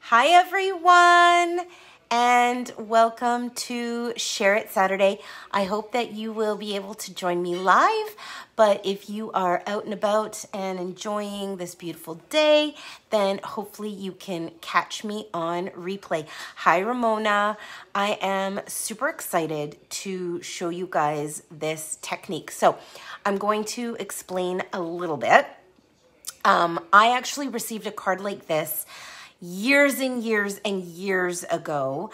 Hi everyone, and welcome to Share It Saturday. I hope that you will be able to join me live, but if you are out and about and enjoying this beautiful day, then hopefully you can catch me on replay. Hi Ramona, I am super excited to show you guys this technique. So I'm going to explain a little bit. I actually received a card like this years and years and years ago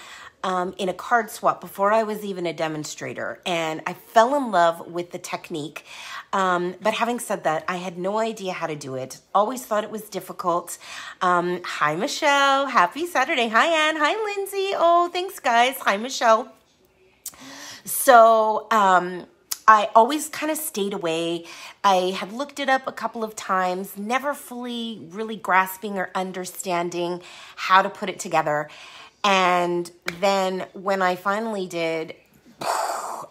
in a card swap before I was even a demonstrator, and I fell in love with the technique. But having said that, I had no idea how to do it. Always thought it was difficult. Hi, Michelle. Happy Saturday. Hi, Anne. Hi, Lindsay. Oh, thanks, guys. Hi, Michelle. So, I always kind of stayed away. I had looked it up a couple of times, never fully really grasping or understanding how to put it together. And then when I finally did,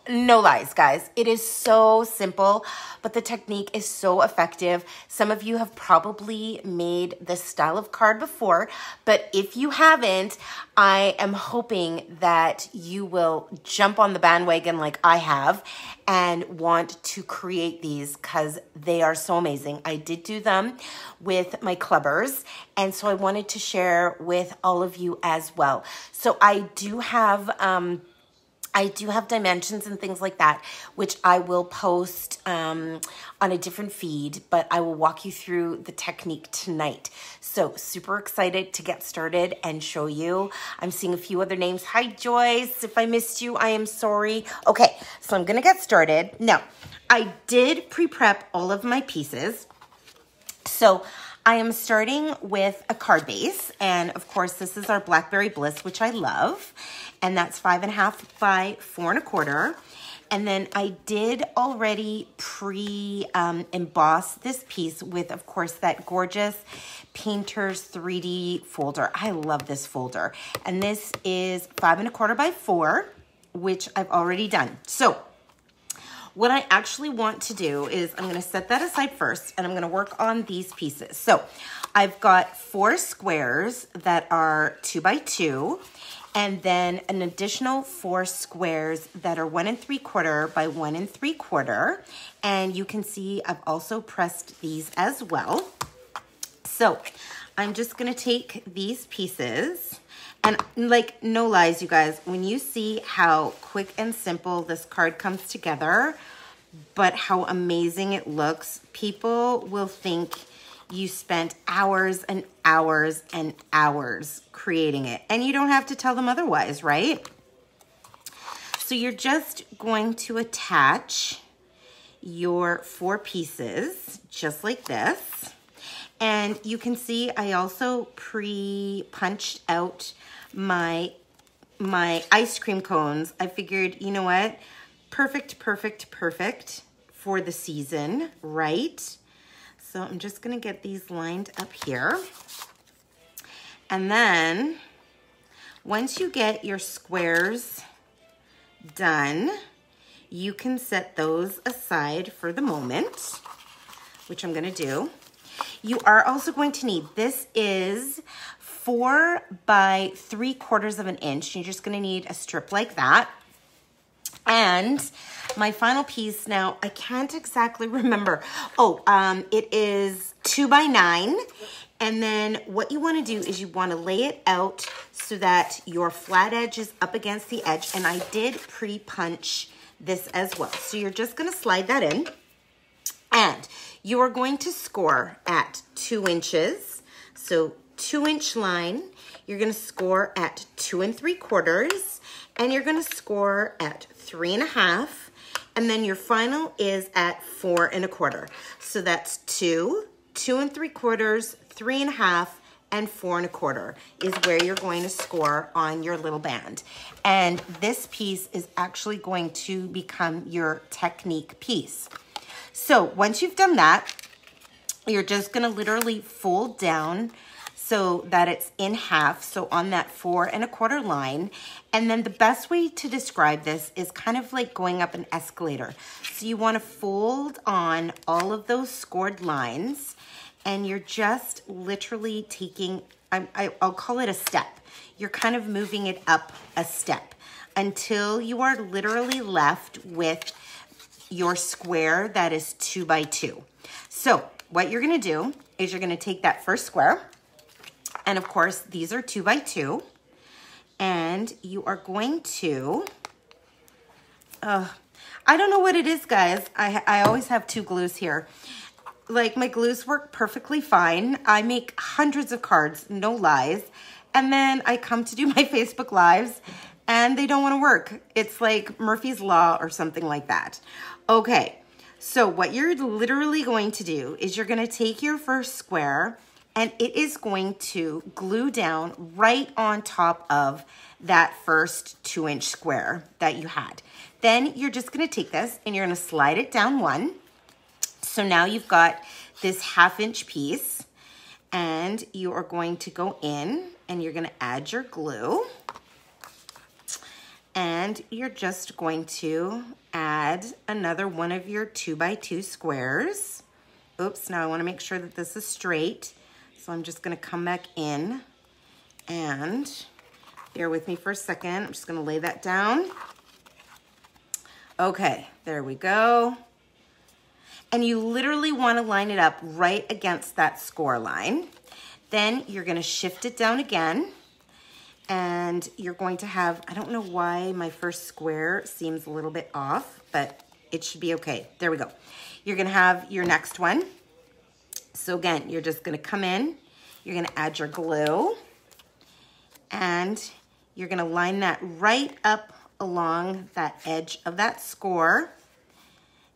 no lies, guys, it is so simple, but the technique is so effective. Some of you have probably made this style of card before, but if you haven't, I am hoping that you will jump on the bandwagon like I have and want to create these because they are so amazing. I did do them with my clubbers, and so I wanted to share with all of you as well. So I do have dimensions and things like that, which I will post on a different feed, but I will walk you through the technique tonight. So super excited to get started and show you. I'm seeing a few other names. Hi, Joyce. If I missed you, I am sorry. Okay, so I'm going to get started. Now, I did pre-prep all of my pieces. So I am starting with a card base, and of course this is our Blackberry Bliss, which I love, and that's 5.5 by 4 1/4. And then I did already emboss this piece with, of course, that gorgeous Painter's 3D folder. I love this folder, and this is 5 1/4 by 4, which I've already done. So what I actually want to do is I'm going to set that aside first, and I'm going to work on these pieces. So I've got 4 squares that are 2 by 2, and then an additional 4 squares that are 1 3/4 by 1 3/4. And you can see I've also pressed these as well. So I'm just going to take these pieces. And like, no lies, you guys, when you see how quick and simple this card comes together, but how amazing it looks, people will think you spent hours and hours and hours creating it. And you don't have to tell them otherwise, right? So you're just going to attach your 4 pieces just like this. And you can see I also pre-punched out my ice cream cones. I figured, you know what? Perfect for the season, right? So I'm just gonna get these lined up here. And then once you get your squares done, you can set those aside for the moment, which I'm gonna do. You are also going to need, this is 4 by 3/4 of an inch. You're just going to need a strip like that. And my final piece, now I can't exactly remember. It is 2 by 9. And then what you want to do is you want to lay it out so that your flat edge is up against the edge. And I did pre-punch this as well. So you're just going to slide that in. And you are going to score at 2 inches. So 2-inch line, you're going to score at 2 3/4, and you're going to score at 3 1/2, and then your final is at 4 1/4. So that's 2, 2 3/4, 3 1/2, and 4 1/4 is where you're going to score on your little band. And this piece is actually going to become your technique piece. So once you've done that, you're just going to literally fold down so that it's in half, so on that 4 1/4 line. And then the best way to describe this is kind of like going up an escalator. So you want to fold on all of those scored lines, and you're just literally taking I'll call it a step. You're kind of moving it up a step until you are literally left with your square that is 2 by 2. So what you're gonna do is you're gonna take that first square, and of course these are 2 by 2, and you are going to, I don't know what it is, guys. I always have 2 glues here. Like, my glues work perfectly fine. I make hundreds of cards, no lies. And then I come to do my Facebook Lives and they don't want to work. It's like Murphy's Law or something like that. Okay, so what you're literally going to do is you're going to take your first square and it is going to glue down right on top of that first 2-inch square that you had. Then you're just going to take this and you're going to slide it down 1. So now you've got this 1/2-inch piece, and you are going to go in and you're going to add your glue, and you're just going to add another one of your 2 by 2 squares. Oops, now I want to make sure that this is straight. So I'm just going to come back in, and bear with me for a second. I'm just going to lay that down. Okay, there we go. And you literally want to line it up right against that score line. Then you're going to shift it down again, and you're going to have, I don't know why my first square seems a little bit off, but it should be okay. There we go. You're going to have your next one. So again, you're just going to come in, you're going to add your glue, and you're going to line that right up along that edge of that score.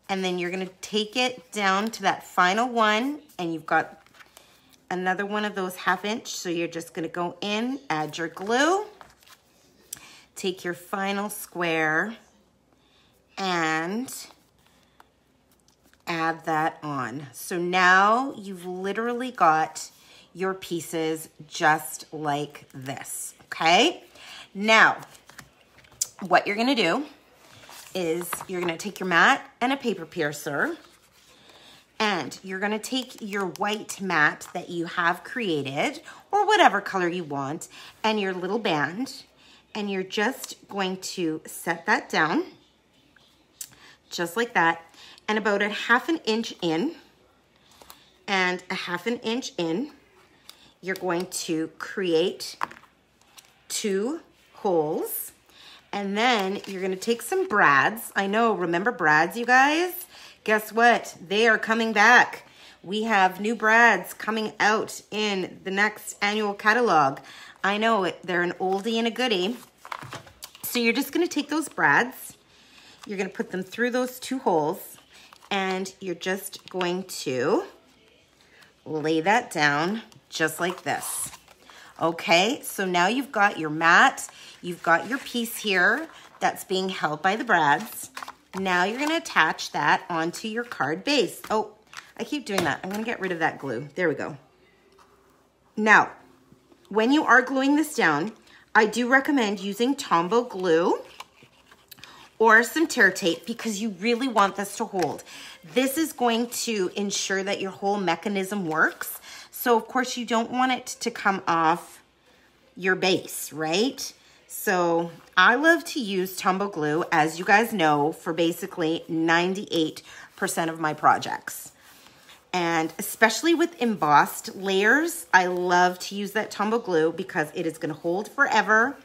And then you're gonna take it down to that final one, and you've got another one of those 1/2-inch. So you're just gonna go in, add your glue, take your final square, and add that on. So now you've literally got your pieces just like this, okay? Now, what you're gonna do is you're gonna take your mat and a paper piercer, and you're gonna take your white mat that you have created, or whatever color you want, and your little band, and you're just going to set that down, just like that, and about a 1/2 inch in, and a 1/2 inch in, you're going to create 2 holes. And then you're gonna take some brads. I know, remember brads, you guys? Guess what? They are coming back. We have new brads coming out in the next annual catalog. I know, they're an oldie and a goodie. So you're just gonna take those brads, you're gonna put them through those 2 holes, and you're just going to lay that down just like this. Okay, so now you've got your mat, you've got your piece here that's being held by the brads. Now you're gonna attach that onto your card base. Oh, I keep doing that. I'm gonna get rid of that glue. There we go. Now, when you are gluing this down, I do recommend using Tombow glue or some tear tape, because you really want this to hold. This is going to ensure that your whole mechanism works. So of course you don't want it to come off your base, right? So I love to use Tombow glue, as you guys know, for basically 98% of my projects. And especially with embossed layers, I love to use that Tombow glue because it is gonna hold forever,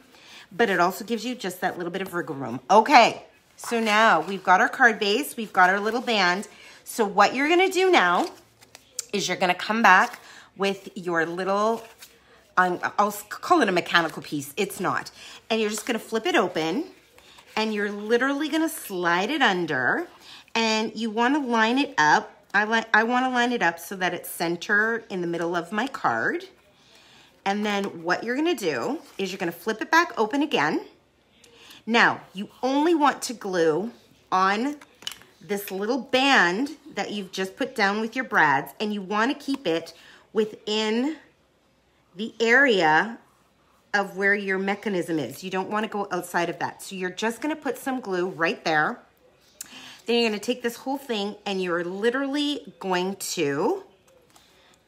but it also gives you just that little bit of wiggle room. Okay, so now we've got our card base, we've got our little band. So what you're gonna do now is you're gonna come back with your little, I'll call it a mechanical piece, it's not. And you're just gonna flip it open, and you're literally gonna slide it under, and you wanna line it up. I wanna line it up so that it's centered in the middle of my card. And then what you're gonna do is you're gonna flip it back open again. Now, you only want to glue on this little band that you've just put down with your brads, and you wanna keep it within the area of where your mechanism is. You don't want to go outside of that. So you're just going to put some glue right there. Then you're going to take this whole thing and you're literally going to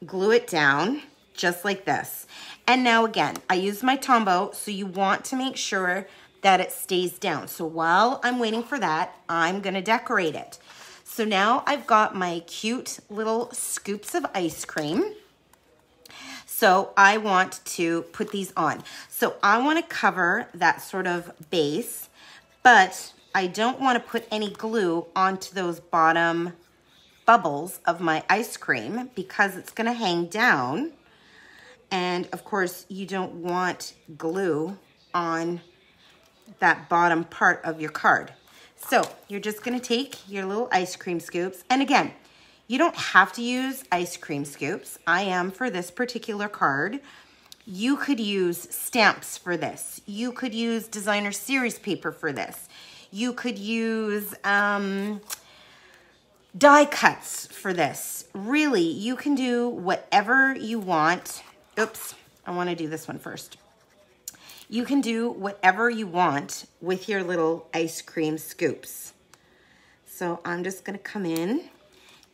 glue it down just like this. And now again, I use my Tombow, so you want to make sure that it stays down. So while I'm waiting for that, I'm gonna decorate it. So now I've got my cute little scoops of ice cream. So I want to put these on. So I want to cover that sort of base, but I don't want to put any glue onto those bottom bubbles of my ice cream because it's going to hang down. And of course, you don't want glue on that bottom part of your card. So you're just going to take your little ice cream scoops. And again, you don't have to use ice cream scoops. I am for this particular card. You could use stamps for this. You could use designer series paper for this. You could use die cuts for this. Really, you can do whatever you want. Oops, I want to do this one first. You can do whatever you want with your little ice cream scoops. So I'm just going to come in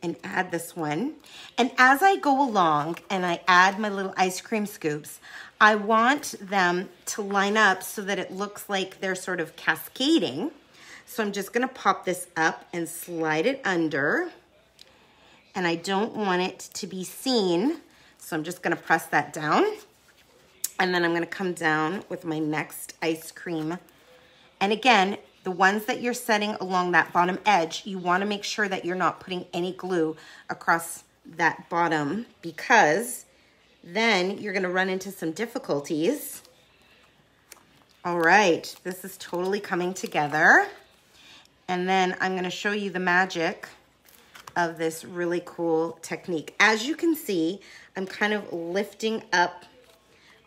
and add this one. And as I go along and I add my little ice cream scoops, I want them to line up so that it looks like they're sort of cascading. So I'm just gonna pop this up and slide it under. And I don't want it to be seen. So I'm just gonna press that down. And then I'm gonna come down with my next ice cream. And again, the ones that you're setting along that bottom edge, you want to make sure that you're not putting any glue across that bottom because then you're going to run into some difficulties. All right, this is totally coming together. And then I'm going to show you the magic of this really cool technique. As you can see, I'm kind of lifting up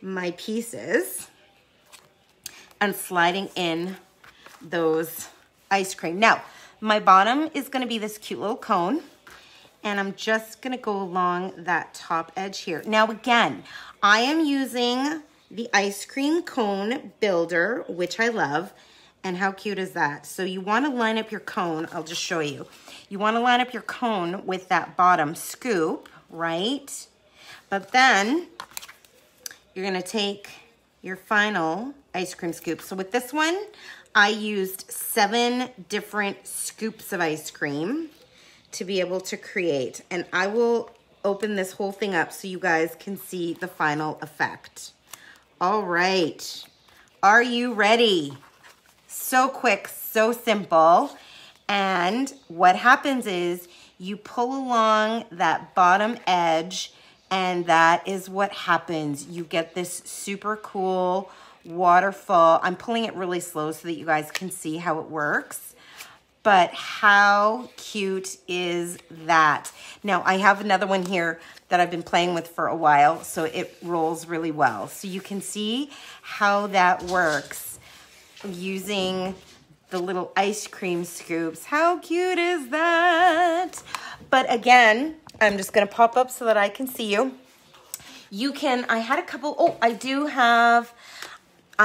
my pieces and sliding in those ice cream. Now, my bottom is going to be this cute little cone, and I'm just going to go along that top edge here. Now, again, I am using the ice cream cone builder, which I love, and how cute is that? So you want to line up your cone. I'll just show you. You want to line up your cone with that bottom scoop, right? But then you're going to take your final ice cream scoop. So with this one, I used 7 different scoops of ice cream to be able to create. And I will open this whole thing up so you guys can see the final effect. All right. Are you ready? So quick, so simple. And what happens is you pull along that bottom edge, and that is what happens. You get this super cool waterfall. I'm pulling it really slow so that you guys can see how it works. But how cute is that? Now, I have another one here that I've been playing with for a while, so it rolls really well. So you can see how that works using the little ice cream scoops. How cute is that? But again, I'm just gonna pop up so that I can see you. You can, I had a couple, I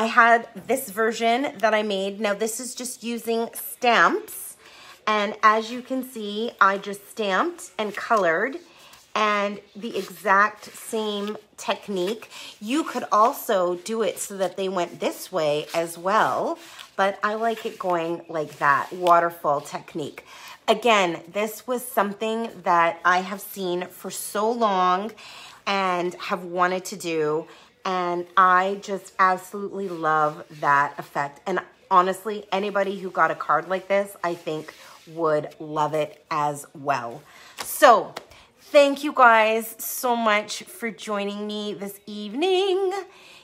had this version that I made. Now this is just using stamps. And as you can see, I just stamped and colored, and the exact same technique. You could also do it so that they went this way as well, but I like it going like that, waterfall technique. Again, this was something that I have seen for so long and have wanted to do, and I just absolutely love that effect. And honestly, anybody who got a card like this, I think would love it as well. So thank you guys so much for joining me this evening.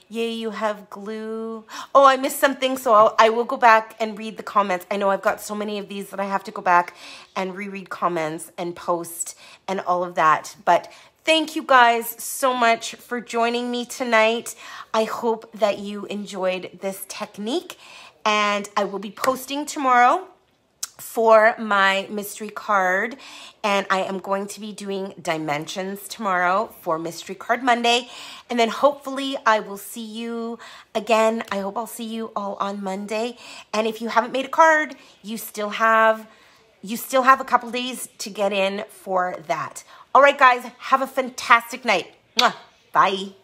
Yay, you have glue. Oh, I missed something, so I will go back and read the comments. I know I've got so many of these that I have to go back and reread comments and post and all of that. But thank you guys so much for joining me tonight. I hope that you enjoyed this technique, and I will be posting tomorrow for my mystery card, and I am going to be doing dimensions tomorrow for Mystery Card Monday, and then hopefully I will see you again. I hope I'll see you all on Monday, and if you haven't made a card, you still have a couple days to get in for that. All right, guys, have a fantastic night. Mwah. Bye.